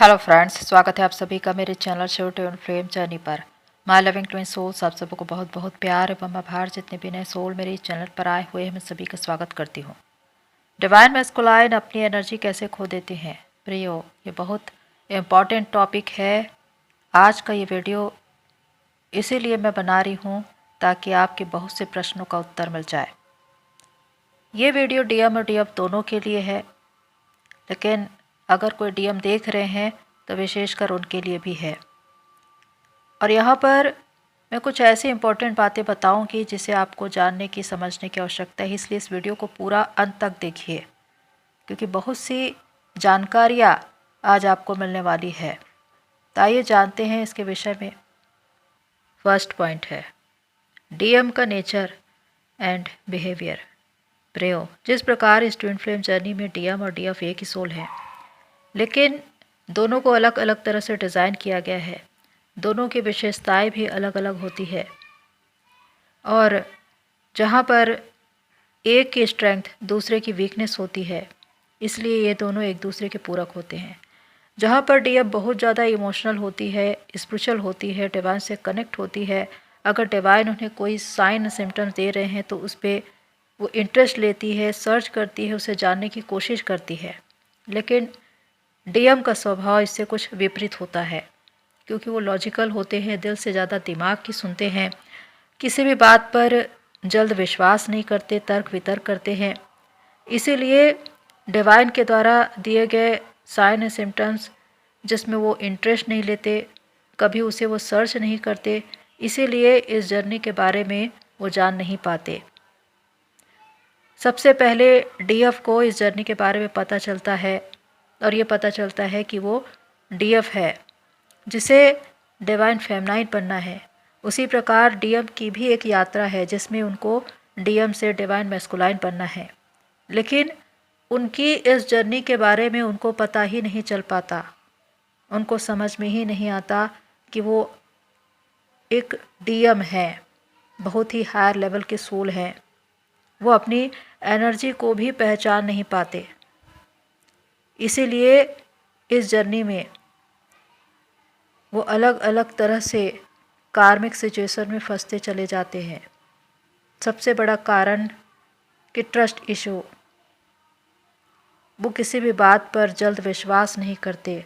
Hello friends, स्वागत है आप सभी का मेरे channel show twin flame journey पर। माय लविंग ट्विन सोल्स, आप सबको बहुत बहुत प्यार एवं आभार। जितने भी नए सोल मेरे इस चैनल पर आए हुए हैं, मैं सभी का स्वागत करती हूँ। डिवाइन मैस्कुलाइन अपनी एनर्जी कैसे खो देते हैं प्रियो, ये बहुत इम्पॉर्टेंट टॉपिक है। आज का ये वीडियो इसीलिए मैं बना रही हूँ ताकि आपके बहुत से प्रश्नों का उत्तर मिल जाए। ये वीडियो डीएम और डीएफ दोनों के लिए है, लेकिन अगर कोई डीएम देख रहे हैं तो विशेषकर उनके लिए भी है। और यहाँ पर मैं कुछ ऐसी इम्पोर्टेंट बातें बताऊंगी जिसे आपको जानने की समझने की आवश्यकता है, इसलिए इस वीडियो को पूरा अंत तक देखिए, क्योंकि बहुत सी जानकारियाँ आज आपको मिलने वाली है। तो आइए जानते हैं इसके विषय में। फर्स्ट पॉइंट है डीएम का नेचर एंड बिहेवियर। प्रियो, जिस प्रकार इस ट्विन फ्लेम जर्नी में डीएम और डीएफ एक ही सोल है, लेकिन दोनों को अलग अलग तरह से डिज़ाइन किया गया है। दोनों की विशेषताएं भी अलग अलग होती है, और जहाँ पर एक की स्ट्रेंथ दूसरे की वीकनेस होती है, इसलिए ये दोनों एक दूसरे के पूरक होते हैं। जहाँ पर डीएफ बहुत ज़्यादा इमोशनल होती है, स्पिरिचुअल होती है, डिवाइन से कनेक्ट होती है, अगर डिवाइन उन्हें कोई साइन सिम्टम्स दे रहे हैं तो उस पर वो इंटरेस्ट लेती है, सर्च करती है, उसे जानने की कोशिश करती है। लेकिन डीएम का स्वभाव इससे कुछ विपरीत होता है, क्योंकि वो लॉजिकल होते हैं, दिल से ज़्यादा दिमाग की सुनते हैं, किसी भी बात पर जल्द विश्वास नहीं करते, तर्क वितर्क करते हैं। इसीलिए डिवाइन के द्वारा दिए गए साइन एंड सिम्टम्स जिसमें वो इंटरेस्ट नहीं लेते, कभी उसे वो सर्च नहीं करते, इसीलिए इस जर्नी के बारे में वो जान नहीं पाते। सबसे पहले डीएफ को इस जर्नी के बारे में पता चलता है, और ये पता चलता है कि वो डीएफ है जिसे डिवाइन फेमनाइन बनना है। उसी प्रकार डीएम की भी एक यात्रा है जिसमें उनको डीएम से डिवाइन मैस्कुलाइन बनना है, लेकिन उनकी इस जर्नी के बारे में उनको पता ही नहीं चल पाता। उनको समझ में ही नहीं आता कि वो एक डीएम है, बहुत ही हायर लेवल के सोल हैं। वो अपनी एनर्जी को भी पहचान नहीं पाते, इसीलिए इस जर्नी में वो अलग अलग तरह से कार्मिक सिचुएशन में फंसते चले जाते हैं। सबसे बड़ा कारण कि ट्रस्ट इशू। वो किसी भी बात पर जल्द विश्वास नहीं करते,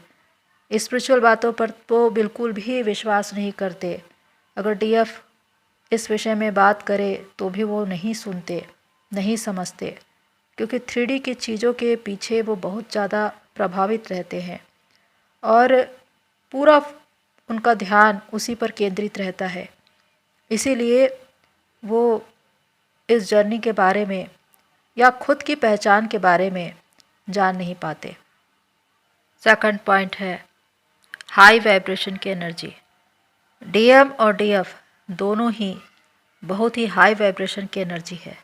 स्पिरिचुअल बातों पर तो बिल्कुल भी विश्वास नहीं करते। अगर डीएफ इस विषय में बात करे तो भी वो नहीं सुनते, नहीं समझते, क्योंकि 3D की चीज़ों के पीछे वो बहुत ज़्यादा प्रभावित रहते हैं और पूरा उनका ध्यान उसी पर केंद्रित रहता है। इसीलिए वो इस जर्नी के बारे में या खुद की पहचान के बारे में जान नहीं पाते। सेकंड पॉइंट है हाई वाइब्रेशन की एनर्जी। डीएम और डीएफ दोनों ही बहुत ही हाई वाइब्रेशन की एनर्जी है।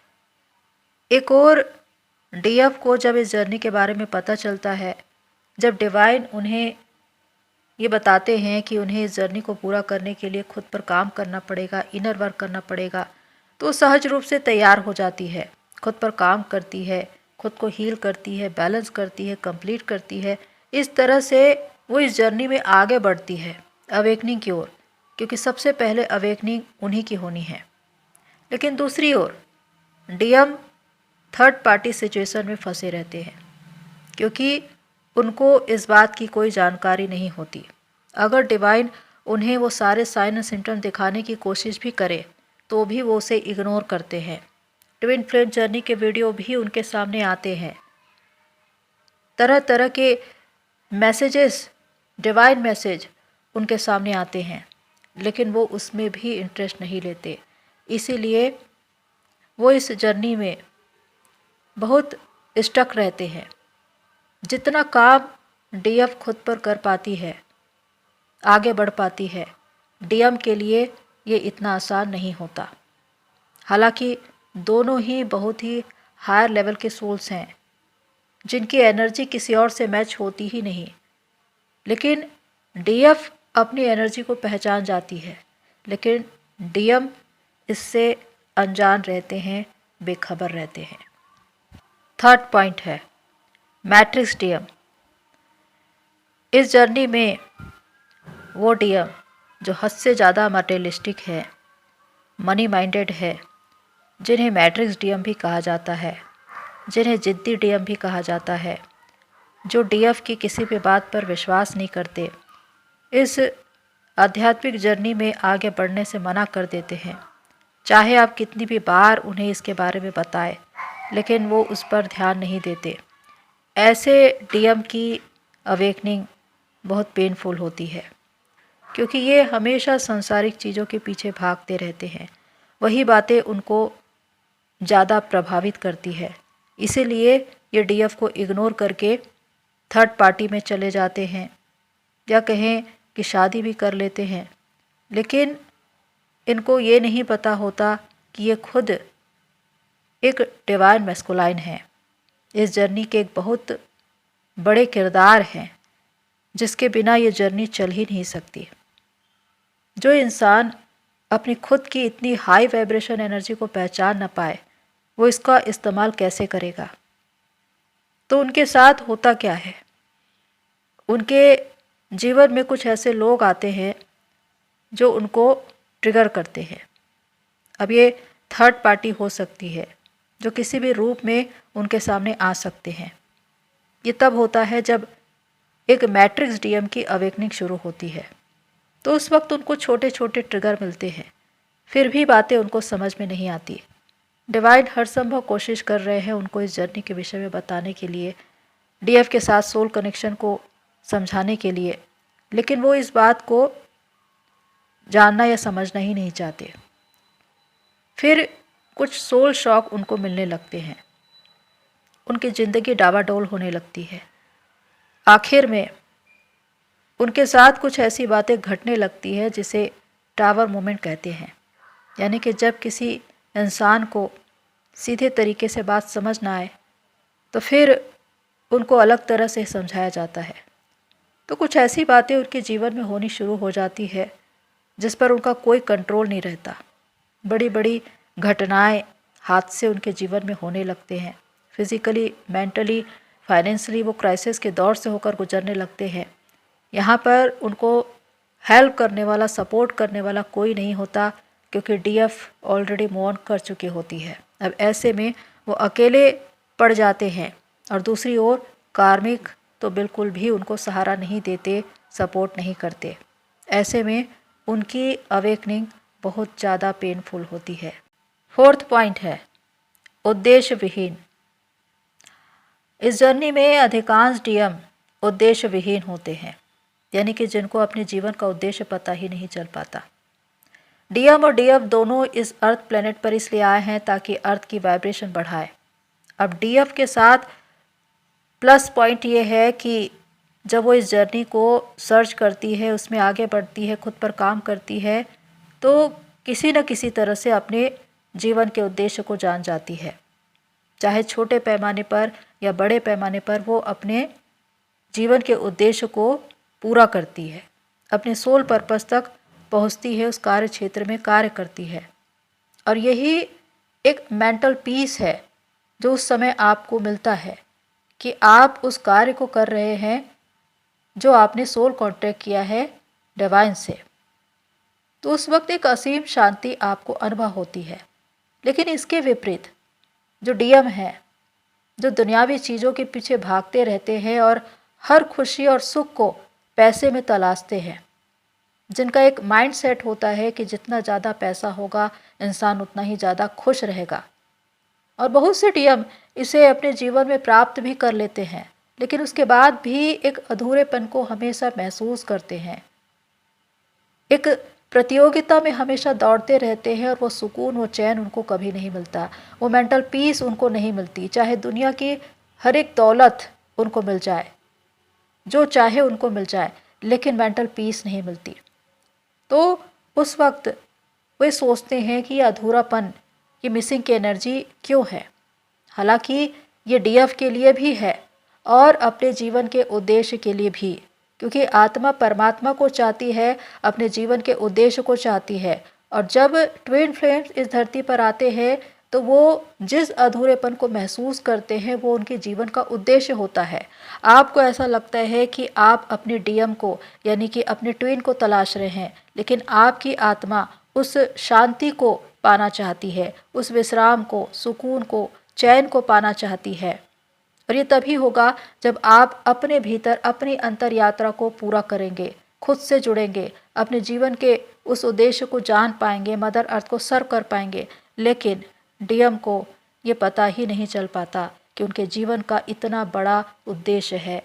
एक और डीएफ को जब इस जर्नी के बारे में पता चलता है, जब डिवाइन उन्हें ये बताते हैं कि उन्हें इस जर्नी को पूरा करने के लिए खुद पर काम करना पड़ेगा, इनर वर्क करना पड़ेगा, तो सहज रूप से तैयार हो जाती है, खुद पर काम करती है, खुद को हील करती है, बैलेंस करती है, कंप्लीट करती है। इस तरह से वो इस जर्नी में आगे बढ़ती है अवेकनिंग की ओर, क्योंकि सबसे पहले अवेकनिंग उन्हीं की होनी है। लेकिन दूसरी ओर डीएम थर्ड पार्टी सिचुएशन में फंसे रहते हैं, क्योंकि उनको इस बात की कोई जानकारी नहीं होती। अगर डिवाइन उन्हें वो सारे साइन एंड सिम्टम दिखाने की कोशिश भी करे तो भी वो उसे इग्नोर करते हैं। ट्विन फ्लेम जर्नी के वीडियो भी उनके सामने आते हैं, तरह तरह के मैसेजेस, डिवाइन मैसेज उनके सामने आते हैं, लेकिन वो उसमें भी इंटरेस्ट नहीं लेते। इसीलिए वो इस जर्नी में बहुत स्टक रहते हैं। जितना काम डीएफ खुद पर कर पाती है, आगे बढ़ पाती है, डीएम के लिए ये इतना आसान नहीं होता। हालांकि दोनों ही बहुत ही हायर लेवल के सोल्स हैं जिनकी एनर्जी किसी और से मैच होती ही नहीं, लेकिन डीएफ अपनी एनर्जी को पहचान जाती है, लेकिन डीएम इससे अनजान रहते हैं, बेखबर रहते हैं। थर्ड पॉइंट है मैट्रिक्स डीएम। इस जर्नी में वो डीएम जो हद से ज़्यादा मटेरियलिस्टिक है, मनी माइंडेड है, जिन्हें मैट्रिक्स डीएम भी कहा जाता है, जिन्हें जिद्दी डीएम भी कहा जाता है, जो डीएफ की किसी भी बात पर विश्वास नहीं करते, इस आध्यात्मिक जर्नी में आगे बढ़ने से मना कर देते हैं। चाहे आप कितनी भी बार उन्हें इसके बारे में बताएं, लेकिन वो उस पर ध्यान नहीं देते। ऐसे डीएम की अवेकनिंग बहुत पेनफुल होती है, क्योंकि ये हमेशा सांसारिक चीज़ों के पीछे भागते रहते हैं। वही बातें उनको ज़्यादा प्रभावित करती है, इसीलिए ये डीएफ को इग्नोर करके थर्ड पार्टी में चले जाते हैं, या कहें कि शादी भी कर लेते हैं। लेकिन इनको ये नहीं पता होता कि ये खुद एक डिवाइन मैस्कुलाइन है, इस जर्नी के एक बहुत बड़े किरदार हैं, जिसके बिना ये जर्नी चल ही नहीं सकती। जो इंसान अपनी खुद की इतनी हाई वाइब्रेशन एनर्जी को पहचान ना पाए, वो इसका इस्तेमाल कैसे करेगा? तो उनके साथ होता क्या है? उनके जीवन में कुछ ऐसे लोग आते हैं जो उनको ट्रिगर करते हैं। अब ये थर्ड पार्टी हो सकती है, जो किसी भी रूप में उनके सामने आ सकते हैं। ये तब होता है जब एक मैट्रिक्स डीएम की अवेकनिंग शुरू होती है, तो उस वक्त उनको छोटे छोटे ट्रिगर मिलते हैं, फिर भी बातें उनको समझ में नहीं आती। डिवाइन हर संभव कोशिश कर रहे हैं उनको इस जर्नी के विषय में बताने के लिए, डीएफ के साथ सोल कनेक्शन को समझाने के लिए, लेकिन वो इस बात को जानना या समझना ही नहीं चाहते। फिर कुछ सोल शॉक उनको मिलने लगते हैं, उनकी ज़िंदगी डावाडोल होने लगती है। आखिर में उनके साथ कुछ ऐसी बातें घटने लगती है जिसे टावर मोमेंट कहते हैं, यानी कि जब किसी इंसान को सीधे तरीके से बात समझ ना आए तो फिर उनको अलग तरह से समझाया जाता है। तो कुछ ऐसी बातें उनके जीवन में होनी शुरू हो जाती है जिस पर उनका कोई कंट्रोल नहीं रहता। बड़ी बड़ी घटनाएं, हादसे उनके जीवन में होने लगते हैं। फिज़िकली, मेंटली, फाइनेंशियली वो क्राइसिस के दौर से होकर गुजरने लगते हैं। यहाँ पर उनको हेल्प करने वाला, सपोर्ट करने वाला कोई नहीं होता, क्योंकि डीएफ ऑलरेडी मूव ऑन कर चुकी होती है। अब ऐसे में वो अकेले पड़ जाते हैं, और दूसरी ओर कार्मिक तो बिल्कुल भी उनको सहारा नहीं देते, सपोर्ट नहीं करते। ऐसे में उनकी अवेकनिंग बहुत ज़्यादा पेनफुल होती है। फोर्थ पॉइंट है उद्देश्य विहीन। इस जर्नी में अधिकांश डीएम उद्देश्य विहीन होते हैं, यानी कि जिनको अपने जीवन का उद्देश्य पता ही नहीं चल पाता। डीएम और डीएफ दोनों इस अर्थ प्लेनेट पर इसलिए आए हैं ताकि अर्थ की वाइब्रेशन बढ़ाए। अब डीएफ के साथ प्लस पॉइंट ये है कि जब वो इस जर्नी को सर्च करती है, उसमें आगे बढ़ती है, खुद पर काम करती है, तो किसी न किसी तरह से अपने जीवन के उद्देश्य को जान जाती है। चाहे छोटे पैमाने पर या बड़े पैमाने पर वो अपने जीवन के उद्देश्य को पूरा करती है, अपने सोल पर्पस तक पहुंचती है, उस कार्य क्षेत्र में कार्य करती है। और यही एक मेंटल पीस है जो उस समय आपको मिलता है कि आप उस कार्य को कर रहे हैं जो आपने सोल कॉन्ट्रैक्ट किया है डिवाइन से। तो उस वक्त एक असीम शांति आपको अनुभव होती है। लेकिन इसके विपरीत जो डीएम है, जो दुनियावी चीज़ों के पीछे भागते रहते हैं और हर खुशी और सुख को पैसे में तलाशते हैं, जिनका एक माइंड सेट होता है कि जितना ज़्यादा पैसा होगा इंसान उतना ही ज़्यादा खुश रहेगा, और बहुत से डीएम इसे अपने जीवन में प्राप्त भी कर लेते हैं, लेकिन उसके बाद भी एक अधूरेपन को हमेशा महसूस करते हैं। एक प्रतियोगिता में हमेशा दौड़ते रहते हैं और वो सुकून, वो चैन उनको कभी नहीं मिलता, वो मेंटल पीस उनको नहीं मिलती। चाहे दुनिया की हर एक दौलत उनको मिल जाए, जो चाहे उनको मिल जाए, लेकिन मेंटल पीस नहीं मिलती। तो उस वक्त वे सोचते हैं कि ये अधूरापन, ये मिसिंग की एनर्जी क्यों है। हालांकि ये डीएफ के लिए भी है और अपने जीवन के उद्देश्य के लिए भी, क्योंकि आत्मा परमात्मा को चाहती है, अपने जीवन के उद्देश्य को चाहती है। और जब ट्विन फ्लेम्स इस धरती पर आते हैं तो वो जिस अधूरेपन को महसूस करते हैं वो उनके जीवन का उद्देश्य होता है। आपको ऐसा लगता है कि आप अपने डीएम को यानी कि अपने ट्विन को तलाश रहे हैं, लेकिन आपकी आत्मा उस शांति को पाना चाहती है, उस विश्राम को, सुकून को, चैन को पाना चाहती है। और ये तभी होगा जब आप अपने भीतर अपनी अंतर यात्रा को पूरा करेंगे, खुद से जुड़ेंगे, अपने जीवन के उस उद्देश्य को जान पाएंगे, मदर अर्थ को सर्व कर पाएंगे। लेकिन डीएम को ये पता ही नहीं चल पाता कि उनके जीवन का इतना बड़ा उद्देश्य है,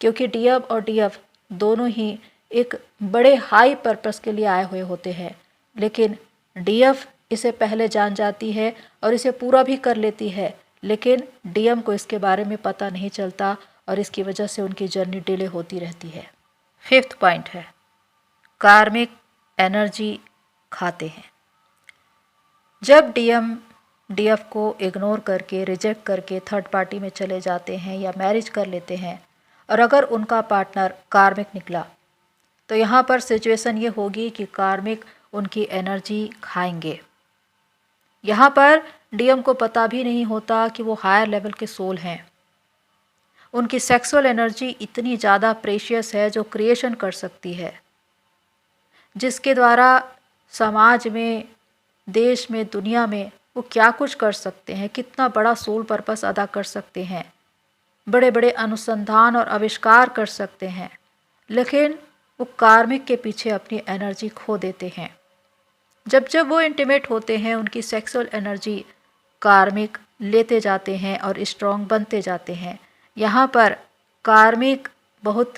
क्योंकि डीएम और डीएफ दोनों ही एक बड़े हाई पर्पस के लिए आए हुए होते हैं। लेकिन डीएफ इसे पहले जान जाती है और इसे पूरा भी कर लेती है, लेकिन डीएम को इसके बारे में पता नहीं चलता और इसकी वजह से उनकी जर्नी डिले होती रहती है। 5th पॉइंट है, कार्मिक एनर्जी खाते हैं। जब डीएम डीएफ को इग्नोर करके, रिजेक्ट करके थर्ड पार्टी में चले जाते हैं या मैरिज कर लेते हैं, और अगर उनका पार्टनर कार्मिक निकला, तो यहाँ पर सिचुएशन ये होगी कि कार्मिक उनकी एनर्जी खाएंगे। यहाँ पर डीएम को पता भी नहीं होता कि वो हायर लेवल के सोल हैं। उनकी सेक्सुअल एनर्जी इतनी ज़्यादा प्रेशियस है जो क्रिएशन कर सकती है, जिसके द्वारा समाज में, देश में, दुनिया में वो क्या कुछ कर सकते हैं, कितना बड़ा सोल पर्पस अदा कर सकते हैं, बड़े बड़े अनुसंधान और आविष्कार कर सकते हैं। लेकिन वो कार्मिक के पीछे अपनी एनर्जी खो देते हैं। जब जब वो इंटीमेट होते हैं, उनकी सेक्सुअल एनर्जी कार्मिक लेते जाते हैं और स्ट्रॉन्ग बनते जाते हैं। यहाँ पर कार्मिक बहुत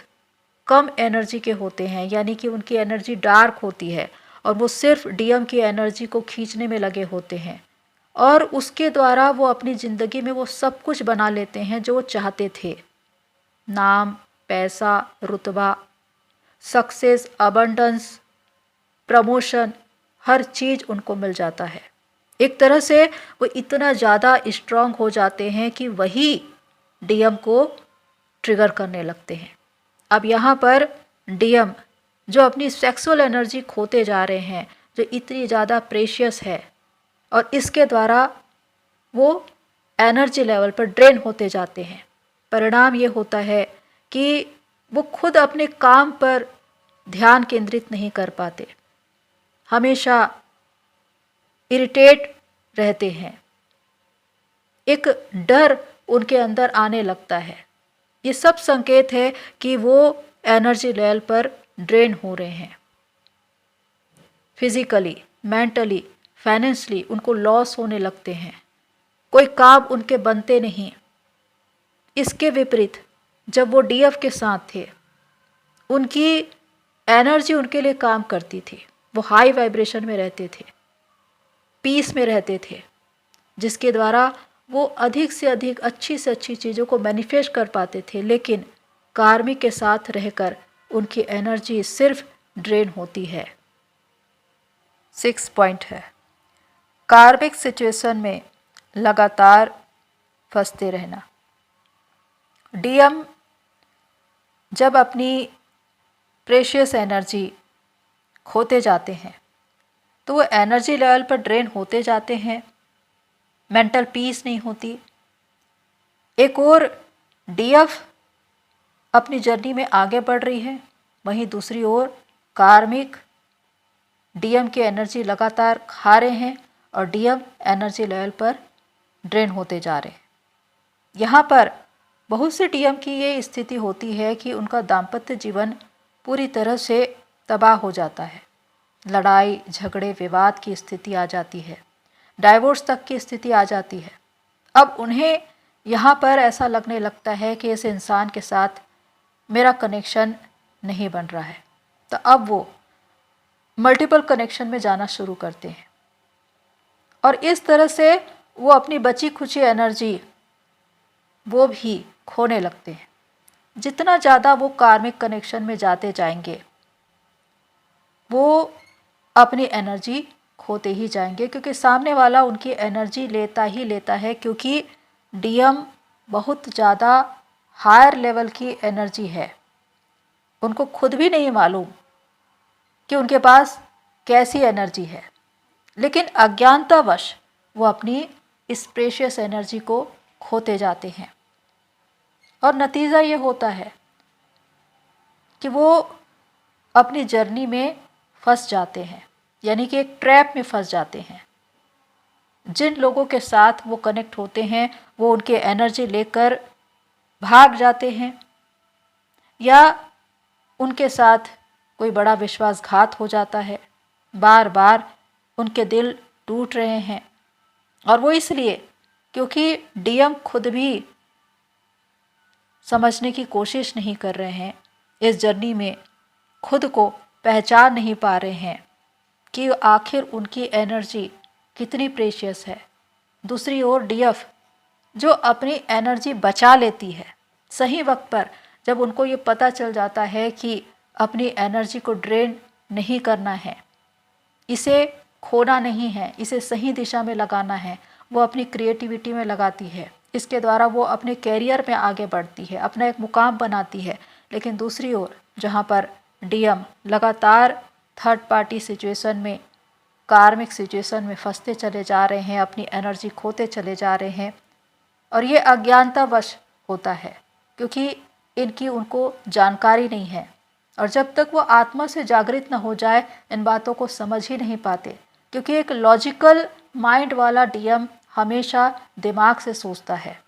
कम एनर्जी के होते हैं, यानी कि उनकी एनर्जी डार्क होती है और वो सिर्फ डीएम की एनर्जी को खींचने में लगे होते हैं, और उसके द्वारा वो अपनी ज़िंदगी में वो सब कुछ बना लेते हैं जो वो चाहते थे। नाम, पैसा, रुतबा, सक्सेस, अबंडेंस, प्रमोशन, हर चीज़ उनको मिल जाता है। एक तरह से वो इतना ज़्यादा स्ट्रांग हो जाते हैं कि वही डीएम को ट्रिगर करने लगते हैं। अब यहाँ पर डीएम जो अपनी सेक्सुअल एनर्जी खोते जा रहे हैं, जो इतनी ज़्यादा प्रेशियस है, और इसके द्वारा वो एनर्जी लेवल पर ड्रेन होते जाते हैं। परिणाम ये होता है कि वो खुद अपने काम पर ध्यान केंद्रित नहीं कर पाते, हमेशा इरिटेट रहते हैं, एक डर उनके अंदर आने लगता है। ये सब संकेत है कि वो एनर्जी लेवल पर ड्रेन हो रहे हैं। फिजिकली, मेंटली, फाइनेंशियली उनको लॉस होने लगते हैं, कोई काम उनके बनते नहीं। इसके विपरीत जब वो डीएफ के साथ थे, उनकी एनर्जी उनके लिए काम करती थी, वो हाई वाइब्रेशन में रहते थे, पीस में रहते थे, जिसके द्वारा वो अधिक से अधिक अच्छी से अच्छी चीज़ों को मैनिफेस्ट कर पाते थे। लेकिन कार्मिक के साथ रहकर उनकी एनर्जी सिर्फ ड्रेन होती है। 6 पॉइंट है, कार्मिक सिचुएशन में लगातार फंसते रहना। डीएम जब अपनी प्रेशियस एनर्जी खोते जाते हैं तो वो एनर्जी लेवल पर ड्रेन होते जाते हैं, मेंटल पीस नहीं होती। एक और डीएफ अपनी जर्नी में आगे बढ़ रही है, वहीं दूसरी ओर कार्मिक डीएम की एनर्जी लगातार खा रहे हैं और डीएम एनर्जी लेवल पर ड्रेन होते जा रहे हैं। यहाँ पर बहुत से डीएम की ये स्थिति होती है कि उनका दाम्पत्य जीवन पूरी तरह से तबाह हो जाता है, लड़ाई झगड़े विवाद की स्थिति आ जाती है, डाइवोर्स तक की स्थिति आ जाती है। अब उन्हें यहाँ पर ऐसा लगने लगता है कि इस इंसान के साथ मेरा कनेक्शन नहीं बन रहा है, तो अब वो मल्टीपल कनेक्शन में जाना शुरू करते हैं और इस तरह से वो अपनी बची खुची एनर्जी वो भी खोने लगते हैं। जितना ज़्यादा वो कार्मिक कनेक्शन में जाते जाएंगे, वो अपनी एनर्जी खोते ही जाएंगे, क्योंकि सामने वाला उनकी एनर्जी लेता ही लेता है, क्योंकि डीएम बहुत ज़्यादा हायर लेवल की एनर्जी है। उनको खुद भी नहीं मालूम कि उनके पास कैसी एनर्जी है, लेकिन अज्ञानतावश वो अपनी इस प्रेशियस एनर्जी को खोते जाते हैं। और नतीजा ये होता है कि वो अपनी जर्नी में फंस जाते हैं, यानी कि एक ट्रैप में फंस जाते हैं। जिन लोगों के साथ वो कनेक्ट होते हैं वो उनके एनर्जी लेकर भाग जाते हैं, या उनके साथ कोई बड़ा विश्वासघात हो जाता है। बार बार उनके दिल टूट रहे हैं, और वो इसलिए क्योंकि डीएम खुद भी समझने की कोशिश नहीं कर रहे हैं, इस जर्नी में खुद को पहचान नहीं पा रहे हैं कि आखिर उनकी एनर्जी कितनी प्रेशियस है। दूसरी ओर डीएफ जो अपनी एनर्जी बचा लेती है सही वक्त पर, जब उनको ये पता चल जाता है कि अपनी एनर्जी को ड्रेन नहीं करना है, इसे खोना नहीं है, इसे सही दिशा में लगाना है, वो अपनी क्रिएटिविटी में लगाती है। इसके द्वारा वो अपने कैरियर में आगे बढ़ती है, अपना एक मुकाम बनाती है। लेकिन दूसरी ओर जहाँ पर डीएम लगातार थर्ड पार्टी सिचुएशन में, कार्मिक सिचुएशन में फंसते चले जा रहे हैं, अपनी एनर्जी खोते चले जा रहे हैं, और ये अज्ञानतावश होता है क्योंकि इनकी उनको जानकारी नहीं है। और जब तक वो आत्मा से जागृत न हो जाए इन बातों को समझ ही नहीं पाते, क्योंकि एक लॉजिकल माइंड वाला डीएम हमेशा दिमाग से सोचता है।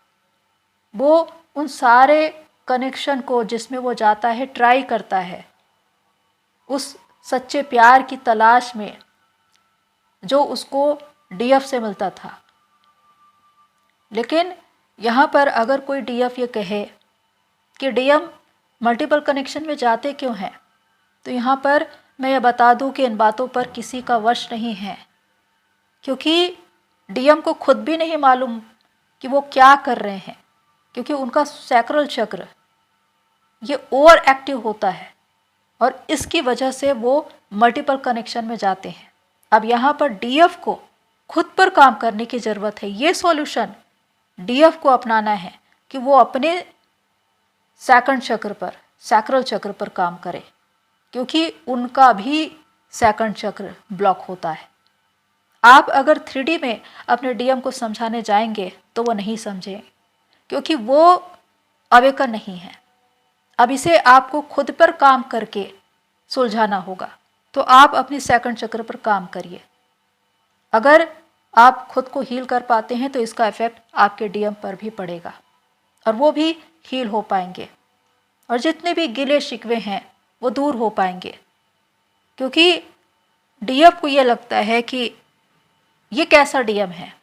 वो उन सारे कनेक्शन को जिसमें वो जाता है ट्राई करता है, उस सच्चे प्यार की तलाश में जो उसको डीएफ से मिलता था। लेकिन यहाँ पर अगर कोई डीएफ ये कहे कि डीएम मल्टीपल कनेक्शन में जाते क्यों हैं, तो यहाँ पर मैं ये बता दूँ कि इन बातों पर किसी का वश नहीं है, क्योंकि डीएम को खुद भी नहीं मालूम कि वो क्या कर रहे हैं, क्योंकि उनका सैक्रल चक्र ये ओवर एक्टिव होता है और इसकी वजह से वो मल्टीपल कनेक्शन में जाते हैं। अब यहाँ पर डीएफ को खुद पर काम करने की ज़रूरत है। ये सॉल्यूशन डीएफ को अपनाना है कि वो अपने सेकंड चक्र पर, सैक्रल चक्र पर काम करे, क्योंकि उनका भी सेकंड चक्र ब्लॉक होता है। आप अगर 3D में अपने डीएम को समझाने जाएंगे तो वो नहीं समझें, क्योंकि वो अवेकन नहीं है। अब इसे आपको खुद पर काम करके सुलझाना होगा। तो आप अपनी सेकंड चक्र पर काम करिए। अगर आप खुद को हील कर पाते हैं तो इसका इफेक्ट आपके डीएम पर भी पड़ेगा और वो भी हील हो पाएंगे, और जितने भी गिले शिकवे हैं वो दूर हो पाएंगे। क्योंकि डीएफ को ये लगता है कि ये कैसा डीएम है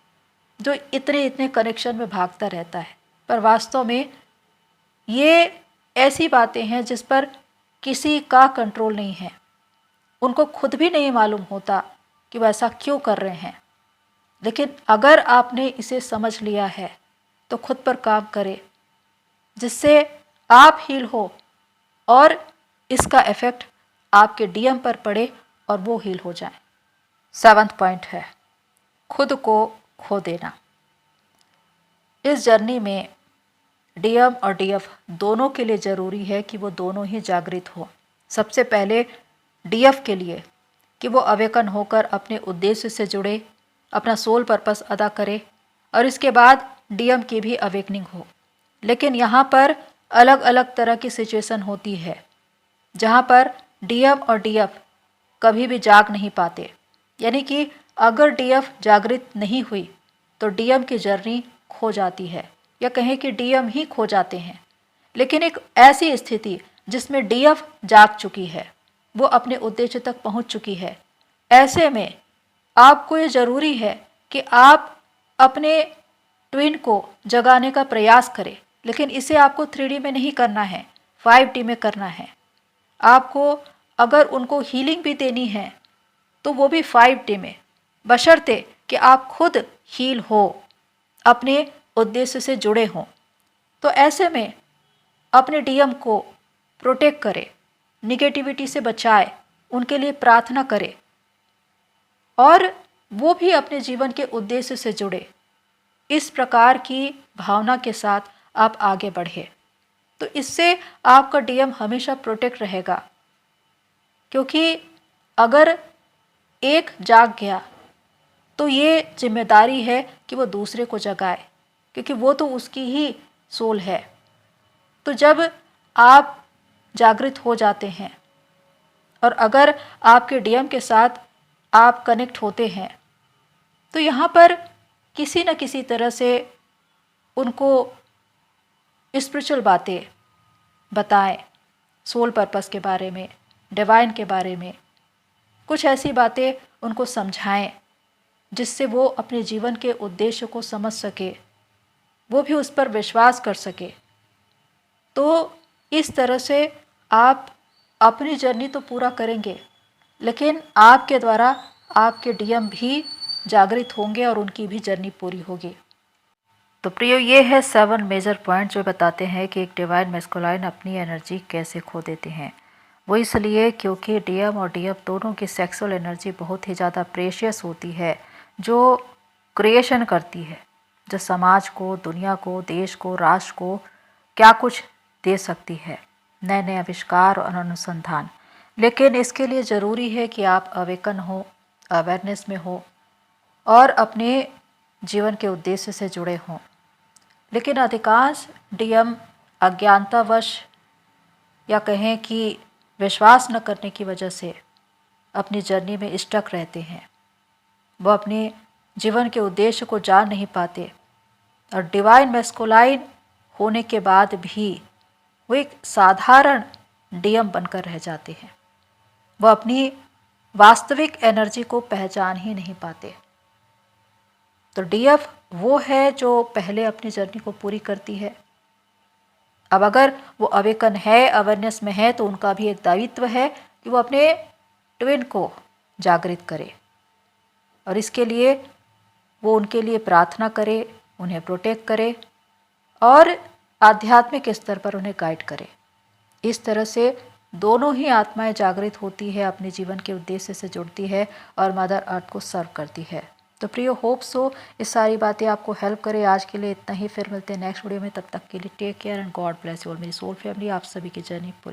जो इतने इतने कनेक्शन में भागता रहता है, पर वास्तव में ये ऐसी बातें हैं जिस पर किसी का कंट्रोल नहीं है। उनको खुद भी नहीं मालूम होता कि वो ऐसा क्यों कर रहे हैं। लेकिन अगर आपने इसे समझ लिया है तो खुद पर काम करें, जिससे आप हील हो और इसका इफेक्ट आपके डीएम पर पड़े और वो हील हो जाए। 7वां पॉइंट है खुद को खो देना। इस जर्नी में डीएम और डीएफ दोनों के लिए ज़रूरी है कि वो दोनों ही जागृत हो। सबसे पहले डीएफ के लिए कि वो अवेकन होकर अपने उद्देश्य से जुड़े, अपना सोल पर्पस अदा करे, और इसके बाद डीएम की भी अवेकनिंग हो। लेकिन यहाँ पर अलग अलग तरह की सिचुएशन होती है जहाँ पर डीएम और डीएफ कभी भी जाग नहीं पाते। यानी कि अगर डीएफ जागृत नहीं हुई तो डीएम की जर्नी खो जाती है, या कहें कि डीएम ही खो जाते हैं। लेकिन एक ऐसी स्थिति जिसमें डीएफ जाग चुकी है, वो अपने उद्देश्य तक पहुंच चुकी है, ऐसे में आपको ये ज़रूरी है कि आप अपने ट्विन को जगाने का प्रयास करें। लेकिन इसे आपको 3D में नहीं करना है, 5D में करना है। आपको अगर उनको हीलिंग भी देनी है तो वो भी 5D में, बशर्ते कि आप खुद हील हो, अपने उद्देश्य से जुड़े हों। तो ऐसे में अपने डीएम को प्रोटेक्ट करें, निगेटिविटी से बचाए, उनके लिए प्रार्थना करें और वो भी अपने जीवन के उद्देश्य से जुड़े। इस प्रकार की भावना के साथ आप आगे बढ़े तो इससे आपका डीएम हमेशा प्रोटेक्ट रहेगा। क्योंकि अगर एक जाग गया तो ये जिम्मेदारी है कि वो दूसरे को जगाए, क्योंकि वो तो उसकी ही सोल है। तो जब आप जागृत हो जाते हैं और अगर आपके डीएम के साथ आप कनेक्ट होते हैं, तो यहाँ पर किसी न किसी तरह से उनको स्पिरिचुअल बातें बताएं, सोल पर्पस के बारे में, डिवाइन के बारे में, कुछ ऐसी बातें उनको समझाएं जिससे वो अपने जीवन के उद्देश्य को समझ सके, वो भी उस पर विश्वास कर सके। तो इस तरह से आप अपनी जर्नी तो पूरा करेंगे, लेकिन आपके द्वारा आपके डीएम भी जागृत होंगे और उनकी भी जर्नी पूरी होगी। तो प्रियो, ये है 7 मेजर पॉइंट जो बताते हैं कि एक डिवाइन मैस्कुलाइन अपनी एनर्जी कैसे खो देते हैं। वो इसलिए क्योंकि डीएम और डीएफ दोनों की सेक्सुअल एनर्जी बहुत ही ज़्यादा प्रेशियस होती है, जो क्रिएशन करती है, जो समाज को, दुनिया को, देश को, राष्ट्र को क्या कुछ दे सकती है, नए नए आविष्कार और अनुसंधान। लेकिन इसके लिए ज़रूरी है कि आप अवेकन हो, अवेयरनेस में हो और अपने जीवन के उद्देश्य से जुड़े हों। लेकिन अधिकांश डीएम अज्ञानतावश या कहें कि विश्वास न करने की वजह से अपनी जर्नी में स्टक रहते हैं। वो अपने जीवन के उद्देश्य को जान नहीं पाते और डिवाइन मैस्कुलाइन होने के बाद भी वो एक साधारण डीएम बनकर रह जाते हैं। वो अपनी वास्तविक एनर्जी को पहचान ही नहीं पाते। तो डीएफ वो है जो पहले अपनी जर्नी को पूरी करती है। अब अगर वो अवेकन है, अवेयरनेस में है, तो उनका भी एक दायित्व है कि वो अपने ट्विन को जागृत करे और इसके लिए वो उनके लिए प्रार्थना करे, उन्हें प्रोटेक्ट करे और आध्यात्मिक स्तर पर उन्हें गाइड करे। इस तरह से दोनों ही आत्माएं जागृत होती है, अपने जीवन के उद्देश्य से जुड़ती है और मदर अर्थ को सर्व करती है। तो प्रियो, होप सो इस सारी बातें आपको हेल्प करे। आज के लिए इतना ही, फिर मिलते हैं नेक्स्ट वीडियो में। तब तक के लिए take care and god bless you all. मेरी सोल फैमिली, आप सभी की जर्नी पूरी